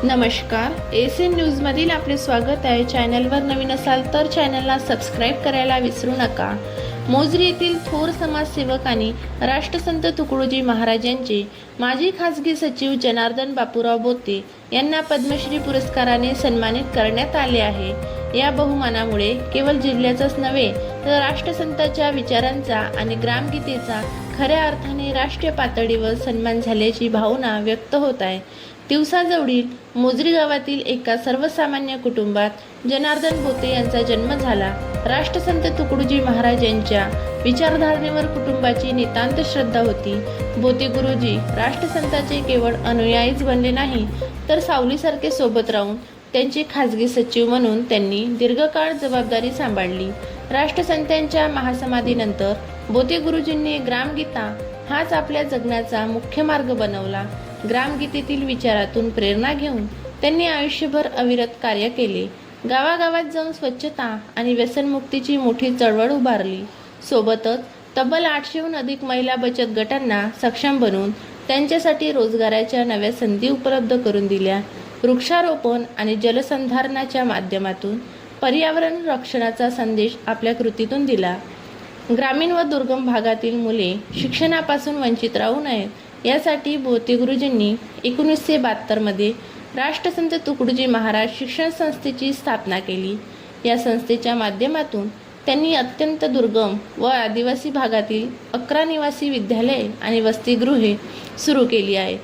नमस्कार, एसएन न्यूजमधील आपले स्वागत आहे। चॅनलवर नवीन असाल तर चॅनलला सबस्क्राईब करायला विसरू नका। मोजरी येथील थोर समाजसेवक आणि राष्ट्रसंत तुकडोजी महाराज यांचे माजी खासगी सचिव जनार्दन बापूराव बोते यांना पद्मश्री पुरस्काराने सन्मानित करण्यात आले आहे। या बहुमानामुळे केवळ जिल्ह्याचाच नव्हे तर राष्ट्रसंतांच्या विचारांचा आणि ग्रामगीतेचा खऱ्या अर्थाने राष्ट्रीय पातळीवर सन्मान झाल्याची भावना व्यक्त होत आहे। दिवसाजवळील मोजरी गावातील एका सर्वसामान्य कुटुंबात जनार्दन बोते यांचा जन्म झाला। राष्ट्रसंत तुकडोजी महाराज यांच्या विचारधारणेवर कुटुंबाची नितांत श्रद्धा होती। बोते गुरुजी राष्ट्रसंतांचे केवळ अनुयायीच बनले नाही तर सावलीसारखे सोबत राहून त्यांचे खासगी सचिव म्हणून त्यांनी दीर्घकाळ जबाबदारी सांभाळली। राष्ट्रसंतांच्या महासमाधीनंतर बोते गुरुजींनी ग्रामगीता हाच आपल्या जगण्याचा मुख्य मार्ग बनवला। ग्रामगीतेतील विचारातून प्रेरणा घेऊन त्यांनी आयुष्यभर अविरत कार्य केले। गावागावात जाऊन स्वच्छता आणि व्यसनमुक्तीची मोठी चळवळ उभारली। सोबतच तब्बल 800हून अधिक महिला बचत गटांना सक्षम बनवून त्यांच्यासाठी रोजगाराच्या नव्या संधी उपलब्ध करून दिल्या। वृक्षारोपण आणि जलसंधारणाच्या माध्यमातून पर्यावरण रक्षणाचा संदेश आपल्या कृतीतून दिला। ग्रामीण व दुर्गम भागातील मुले शिक्षणापासून वंचित राहू नयेत यासाठी बोते गुरुजींनी 1972 मध्ये राष्ट्रसंत तुकडोजी महाराज शिक्षण संस्थेची स्थापना केली। या संस्थेच्या माध्यमातून त्यांनी अत्यंत दुर्गम व आदिवासी भागातील 11 निवासी विद्यालये आणि वसतिगृहे सुरू केली आहेत।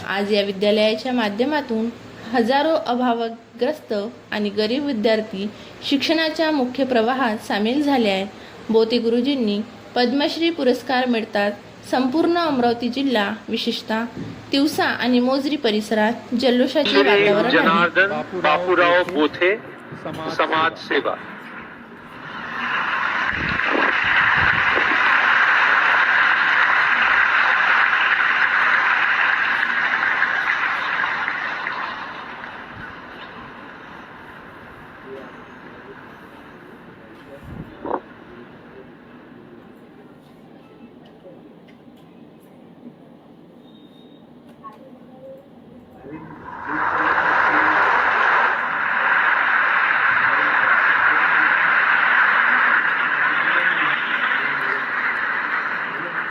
आज या विद्यालयाच्या माध्यमातून हजारो अभावग्रस्त आणि गरीब विद्यार्थी शिक्षणाच्या मुख्य प्रवाहात सामील झाले आहेत। बोते गुरुजींनी पद्मश्री पुरस्कार मिळतात संपूर्ण अमरावती जिल्हा विशेषतः तिवसा आणि मोजरी परिसरात जल्लोषाचे वातावरण आहे। जनार्दन बापूराव बोते समाज सेवा।